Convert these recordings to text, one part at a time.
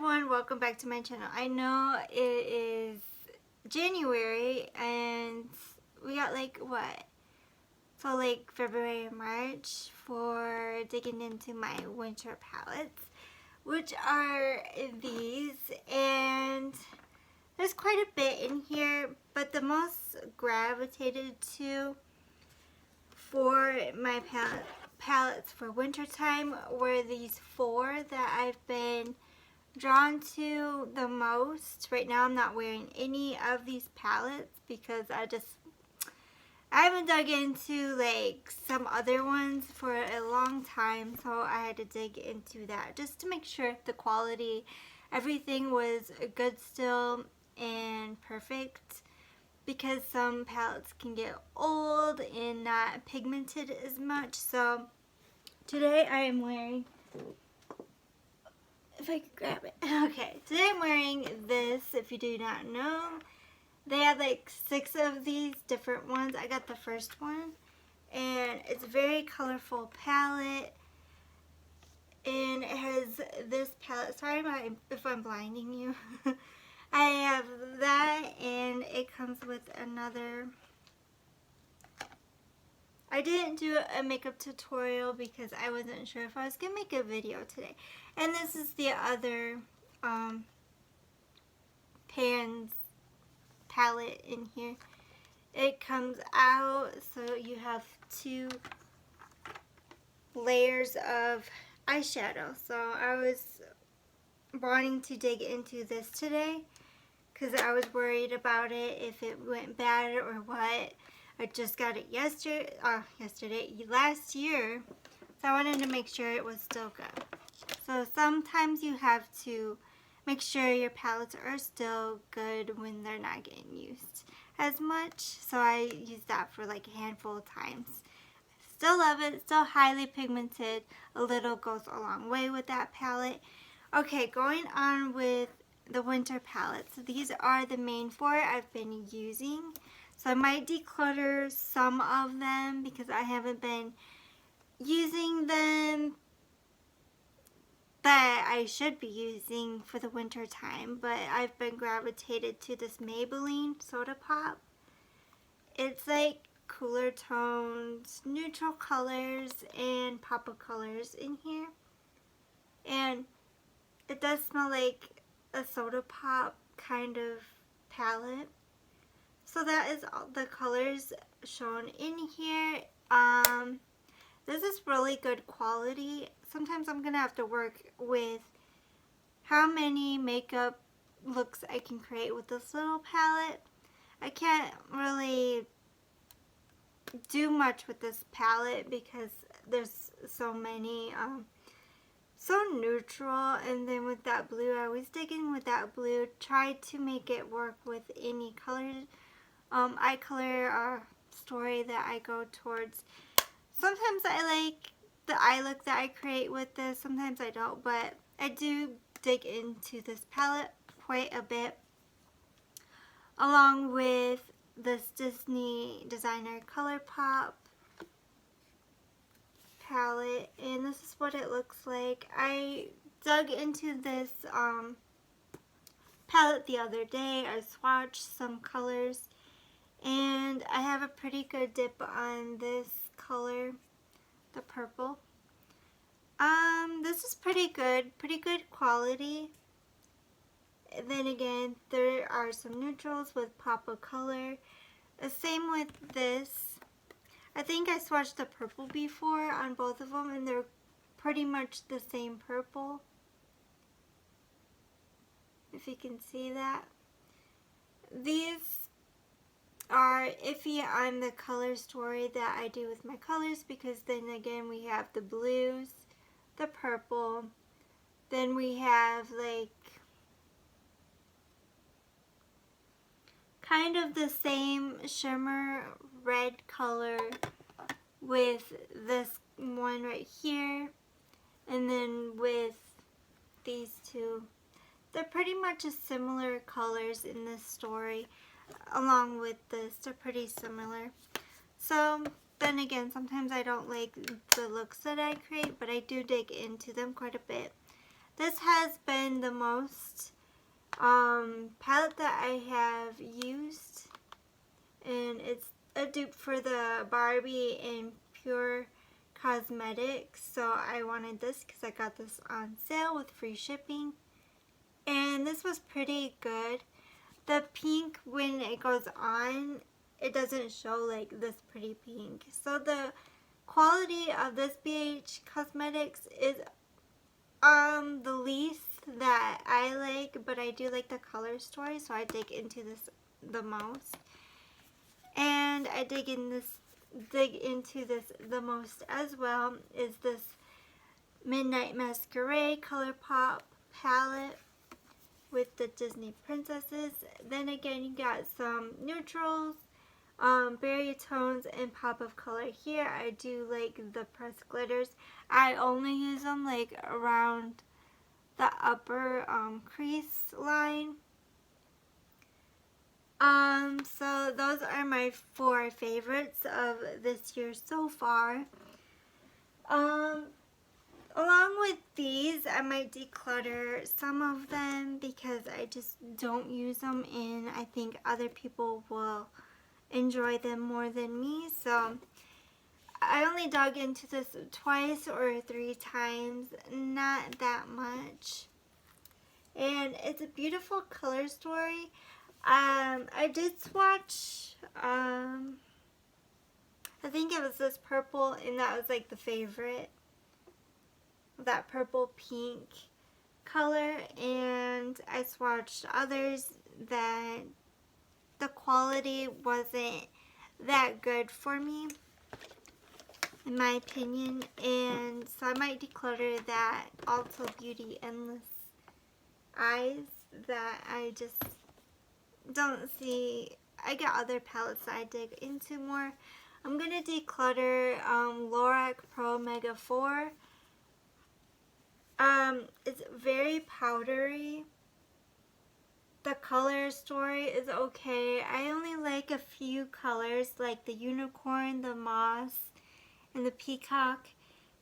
everyone, welcome back to my channel. I know it is January and we got February and March for digging into my winter palettes, which are these, and there's quite a bit in here, but the most gravitated to for my palettes for wintertime were these four that I've been drawn to the most. Right now I'm not wearing any of these palettes because I haven't dug into some other ones for a long time, so I had to dig into that just to make sure the quality, everything was good still and perfect, because some palettes can get old and not pigmented as much. So today I am wearing, if I could grab it. Okay, today I'm wearing this. If you do not know, they have 6 of these different ones. I got the first one, and it's a very colorful palette, and it has this palette. Sorry if I'm blinding you. I have that, and it comes with another. I didn't do a makeup tutorial because I wasn't sure if I was going to make a video today. And this is the other Pans palette in here. It comes out, so you have 2 layers of eyeshadow. So I was wanting to dig into this today because I was worried about it, if it went bad or what. I just got it last year, so I wanted to make sure it was still good. So sometimes you have to make sure your palettes are still good when they're not getting used as much. So I used that for a handful of times. Still love it, still highly pigmented. A little goes a long way with that palette. Okay, going on with the winter palettes. These are the main 4 I've been using. So I might declutter some of them because I haven't been using them that I should be using for the winter time. But I've been gravitated to this Maybelline Soda Pop. It's cooler tones, neutral colors, and pop of colors in here. And it does smell like a soda pop kind of palette. So that is all the colors shown in here. This is really good quality. Sometimes I'm going to have to work with how many makeup looks I can create with this little palette. I can't really do much with this palette because there's so many, so neutral. And then with that blue, I was digging with that blue, tried to make it work with any colored eye color story that I go towards. Sometimes I like the eye look that I create with this, sometimes I don't, but I do dig into this palette quite a bit, along with this Disney Designer ColourPop palette, and this is what it looks like. I dug into this palette the other day. I swatched some colors, and I have a pretty good dip on this color, the purple. This is pretty good quality. And then again, there are some neutrals with pop of color. The same with this. I think I swatched the purple before on both of them, and they're pretty much the same purple, if you can see that. These are iffy on the color story that I do with my colors, because then again we have the blues, the purple, then we have kind of the same shimmer red color with this one right here, and then with these 2. They're pretty much similar colors in this story. Along with this, they're pretty similar. So then again, sometimes I don't like the looks that I create, but I do dig into them quite a bit. This has been the most palette that I have used, and it's a dupe for the Barbie in Pure Cosmetics, so I wanted this because I got this on sale with free shipping, and this was pretty good. The pink, when it goes on, it doesn't show like this pretty pink, so the quality of this BH Cosmetics is the least that I like, but I do like the color story, so I dig into this the most. And I dig into this the most as well is this Midnight Masquerade ColourPop palette with the Disney princesses. Then again, you got some neutrals, berry tones, and pop of color here. I do like the pressed glitters. I only use them like around the upper crease line. So those are my 4 favorites of this year so far. Along with these, I might declutter some of them because I just don't use them, and I think other people will enjoy them more than me. So I only dug into this twice or 3 times, not that much. And it's a beautiful color story. I did swatch, I think it was this purple, and that was like the favorite. That purple pink color, and I swatched others that the quality wasn't that good for me, in my opinion, and so I might declutter that Ulta Beauty Endless Eyes that I just don't see. I got other palettes that I dig into more. I'm going to declutter Lorac Pro Mega 4. It's very powdery. The color story is okay. I only like a few colors, like the unicorn, the moss, and the peacock.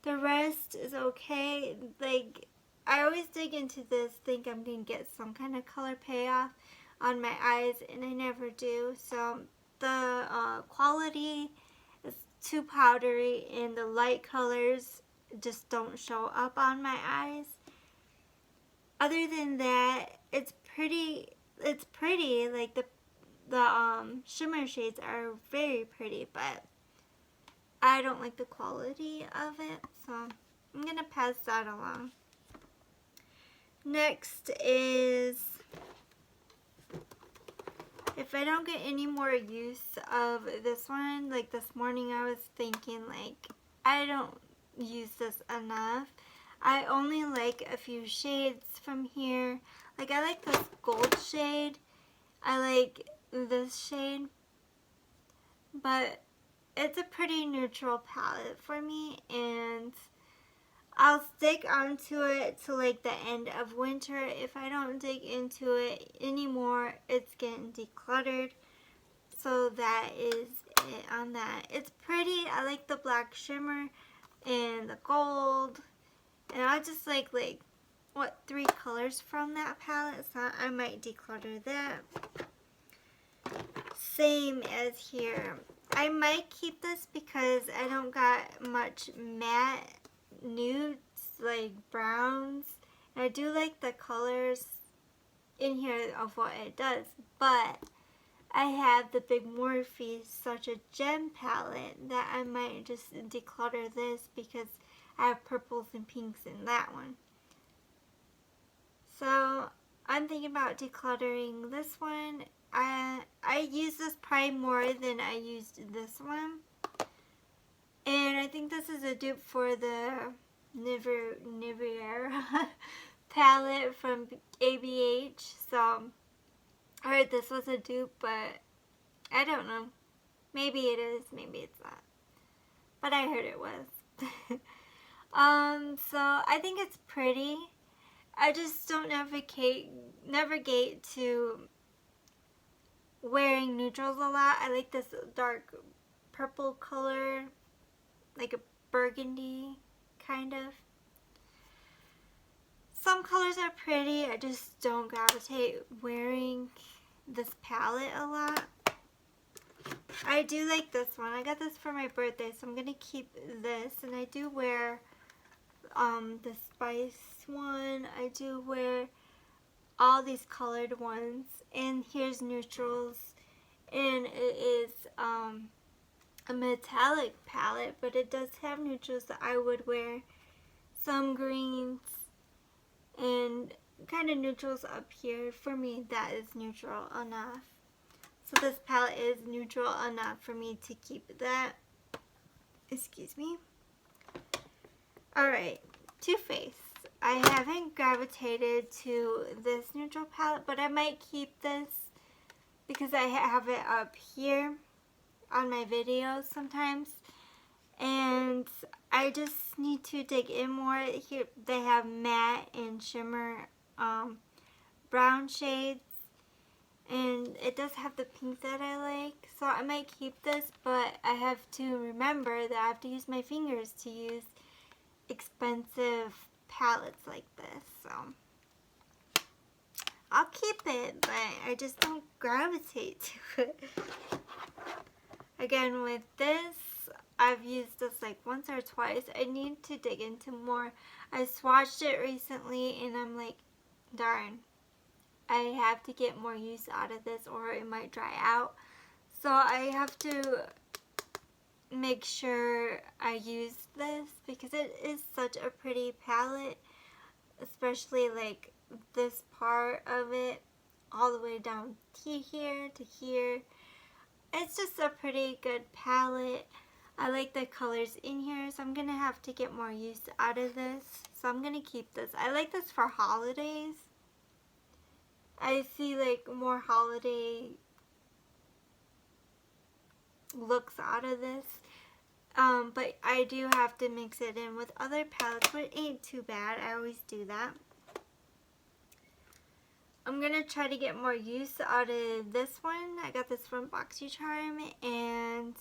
The rest is okay. Like, I always dig into this, think I'm going to get some kind of color payoff on my eyes, and I never do. So the quality is too powdery, and the light colors just don't show up on my eyes. Other than that, it's pretty. Like the shimmer shades are very pretty, but I don't like the quality of it, so I'm gonna pass that along. Next is, if I don't get any more use of this one, like this morning I was thinking like I don't use this enough. I only like a few shades from here. Like, I like this gold shade. I like this shade. But it's a pretty neutral palette for me, and I'll stick onto it till like the end of winter. If I don't dig into it anymore, it's getting decluttered. So that is it on that. It's pretty. I like the black shimmer and the gold. And I just like what, 3 colors from that palette, so I might declutter that. Same as here. I might keep this because I don't got much matte nudes, like browns. And I do like the colors in here of what it does, but I have the Big Morphe Such a Gem palette that I might just declutter this because I have purples and pinks in that one. So I'm thinking about decluttering this one. I use this probably more than I used this one. And I think this is a dupe for the Nibiera palette from ABH. So I heard this was a dupe, but I don't know. Maybe it is, maybe it's not. But I heard it was. So I think it's pretty. I just don't navigate to wearing neutrals a lot. I like this dark purple color, like a burgundy kind of. Some colors are pretty. I just don't gravitate wearing this palette a lot. I do like this one. I got this for my birthday, so I'm going to keep this. And I do wear the spice one. I do wear all these colored ones. And here's neutrals. And it is a metallic palette, but it does have neutrals that I would wear. Some greens and kind of neutrals up here. For me, that is neutral enough. So this palette is neutral enough for me to keep that. Excuse me. Alright, Too Faced. I haven't gravitated to this neutral palette, but I might keep this because I have it up here on my videos sometimes. And I just need to dig in more. Here they have matte and shimmer brown shades. And it does have the pink that I like. So I might keep this, but I have to remember that I have to use my fingers to use expensive palettes like this. So I'll keep it, but I just don't gravitate to it. Again, with this, I've used this like once or twice. I need to dig into more. I swatched it recently and I'm like, darn, I have to get more use out of this or it might dry out. So I have to make sure I use this because it is such a pretty palette, especially like this part of it all the way down to here to here. It's just a pretty good palette. I like the colors in here, so I'm going to have to get more use out of this. So I'm going to keep this. I like this for holidays. I see like more holiday looks out of this. But I do have to mix it in with other palettes, but it ain't too bad. I always do that. I'm going to try to get more use out of this one. I got this from BoxyCharm and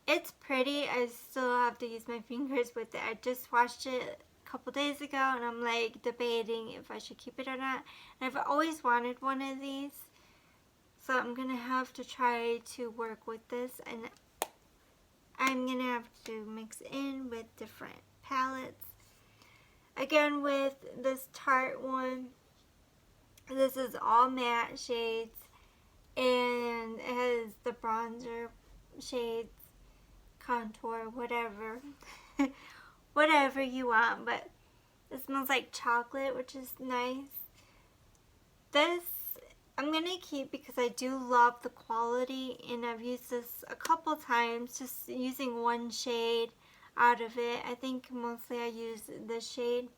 it's pretty. I still have to use my fingers with it. I just washed it a couple days ago and I'm like debating if I should keep it or not. And I've always wanted one of these. So I'm going to have to try to work with this. And I'm going to have to mix in with different palettes. Again, with this Tarte one, this is all matte shades. And it has the bronzer shades, contour, whatever. Whatever you want. But it smells like chocolate, which is nice. This I'm going to keep because I do love the quality, and I've used this a couple times just using one shade out of it. I think mostly I use this shade,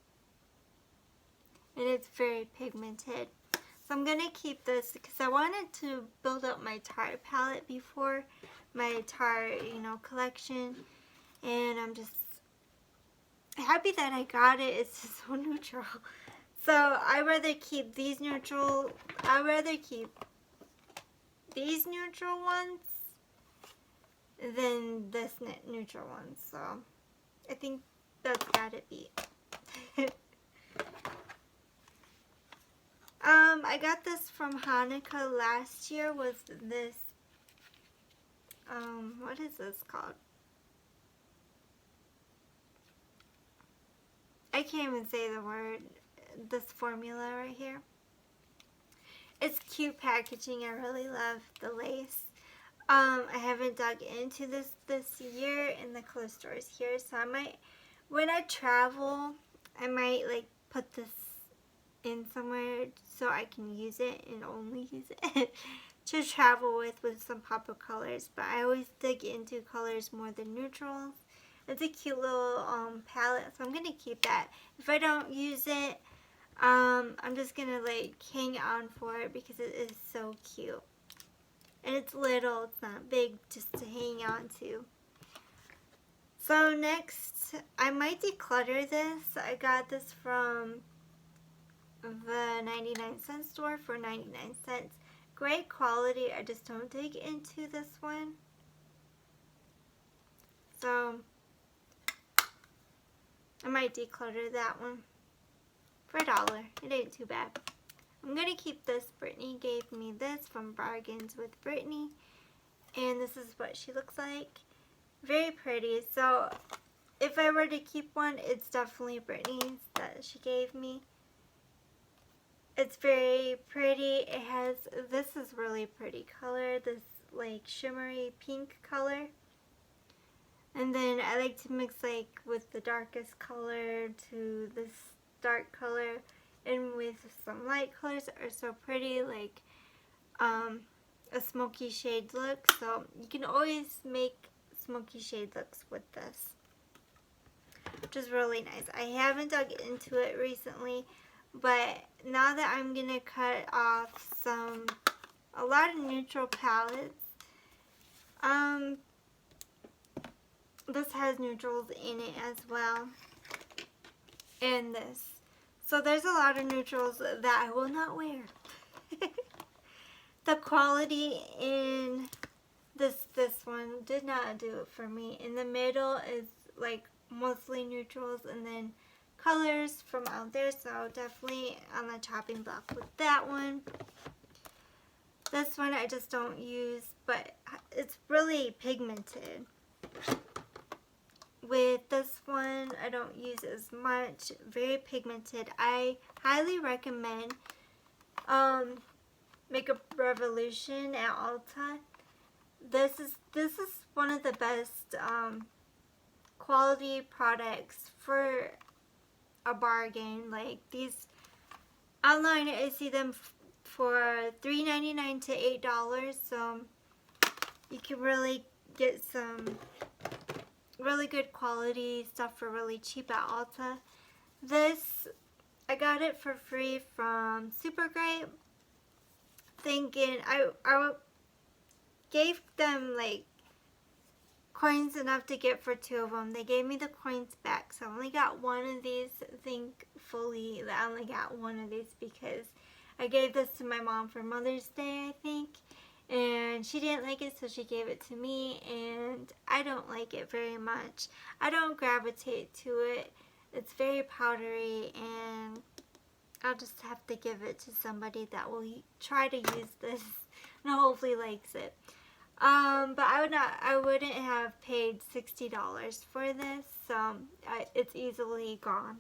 and it's very pigmented. So I'm going to keep this because I wanted to build up my Tarte palette before my Tarte, collection, and I'm just happy that I got it. It's just so neutral. So I'd rather keep these neutral. I'd rather keep these neutral ones than this neutral one. So I think that's gotta be it. I got this from Hanukkah last year. Was this what is this called? I can't even say the word. This formula right here. It's cute packaging. I really love the lace. I haven't dug into this year in the clothes stores here, so I might, when I travel, I might like put this in somewhere so I can use it and only use it to travel with some pop of colors. But I always dig into colors more than neutrals. It's a cute little palette, so I'm gonna keep that. If I don't use it, I'm just gonna like hang on for it because it is so cute. And it's little, it's not big, just to hang on to. So next, I might declutter this. I got this from the 99-cent store for 99 cents. Great quality, I just don't dig into this one. So I might declutter that one for $1. It ain't too bad. I'm going to keep this. Brittany gave me this from Bargains with Brittany. And this is what she looks like. Very pretty. So if I were to keep one, it's definitely Brittany's that she gave me. It's very pretty. It has, this is really pretty color. This like shimmery pink color. And then I like to mix like with the darkest color to this dark color. And with some light colors that are so pretty, like a smoky shade look. So you can always make smoky shade looks with this, which is really nice. I haven't dug into it recently, but now that I'm gonna cut off a lot of neutral palettes, this has neutrals in it as well, and this. So there's a lot of neutrals that I will not wear. The quality in this one did not do it for me. In the middle is like mostly neutrals and then colors from out there, so definitely on the chopping block with that one. This one I just don't use, but it's really pigmented. With this one, I don't use as much. Very pigmented. I highly recommend Makeup Revolution at Ulta. This is one of the best quality products for a bargain. Like these online, I see them for $3.99 to $8, so you can really get some really good quality stuff for really cheap at Ulta. This, I got it for free from Supergrape, thinking I gave them like coins enough to get for 2 of them. They gave me the coins back, so I only got one of these. Thankfully, I only got one of these because I gave this to my mom for Mother's Day, I think. And she didn't like it, so she gave it to me, and I don't like it very much. I don't gravitate to it. It's very powdery, and I'll just have to give it to somebody that will try to use this and hopefully likes it. But I wouldn't have paid $60 for this, so it's easily gone.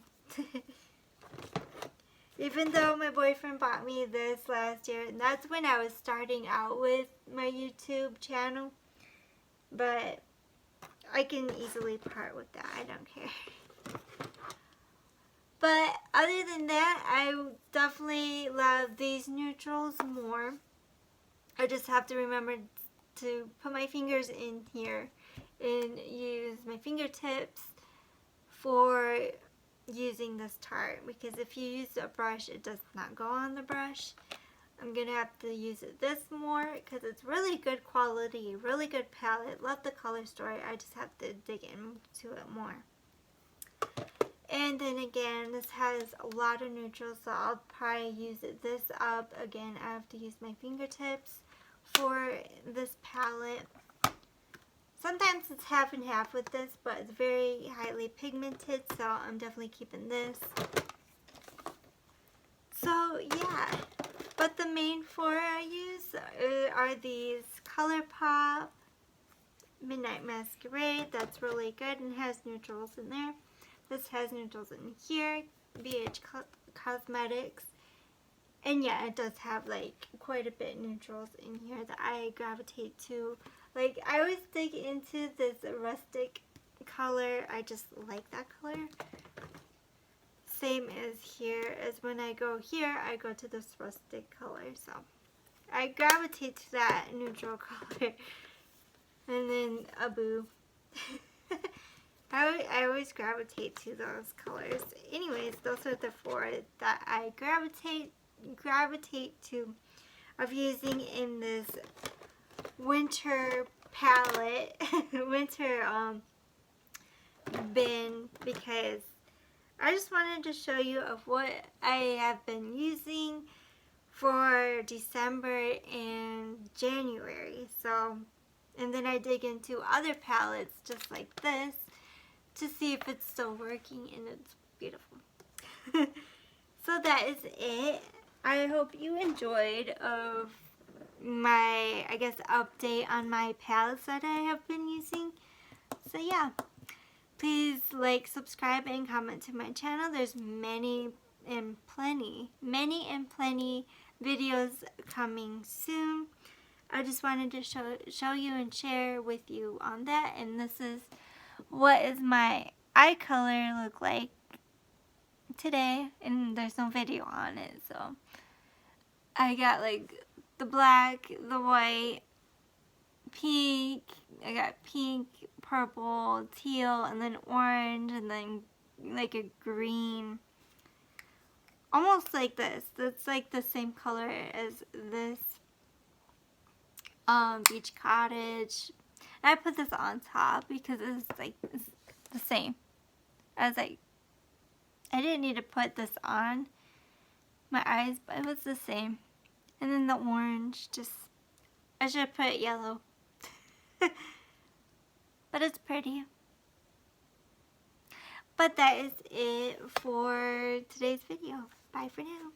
Even though my boyfriend bought me this last year, and that's when I was starting out with my YouTube channel. But I can easily part with that. I don't care. But other than that, I definitely love these neutrals more. I just have to remember to put my fingers in here and use my fingertips for using this tart, because if you use a brush, it does not go on the brush. I'm gonna have to use this more because it's really good quality, really good palette. Love the color story. I just have to dig into it more. And then again, this has a lot of neutrals, so I'll probably use this up. Again, I have to use my fingertips for this palette. Sometimes it's half and half with this, but it's very highly pigmented, so I'm definitely keeping this. So yeah, but the main 4 I use are these ColourPop Midnight Masquerade. That's really good and has neutrals in there. This has neutrals in here, BH Cosmetics. And yeah, it does have like quite a bit neutrals in here that I gravitate to. Like, I always dig into this rustic color. I just like that color. Same as here, as when I go here, I go to this rustic color. So, I gravitate to that neutral color. And then a boo. I always gravitate to those colors. Anyways, those are the 4 that I gravitate to of using in this winter palette, winter bin, because I just wanted to show you of what I have been using for December and January. So, and then I dig into other palettes just like this to see if it's still working, and it's beautiful. So that is it. I hope you enjoyed of my, I guess, update on my palettes that I have been using. So yeah, please like, subscribe, and comment to my channel. There's many and plenty videos coming soon. I just wanted to show you and share with you on that. And this is what is my eye color look like today, and there's no video on it, so I got like the black, the white, pink, I got pink, purple, teal, and then orange, and then like a green, almost like this. That's like the same color as this beach cottage. And I put this on top because it's the same. I was like, I didn't need to put this on my eyes, but it was the same. And then the orange, just, I should have put yellow. But it's pretty. But that is it for today's video. Bye for now.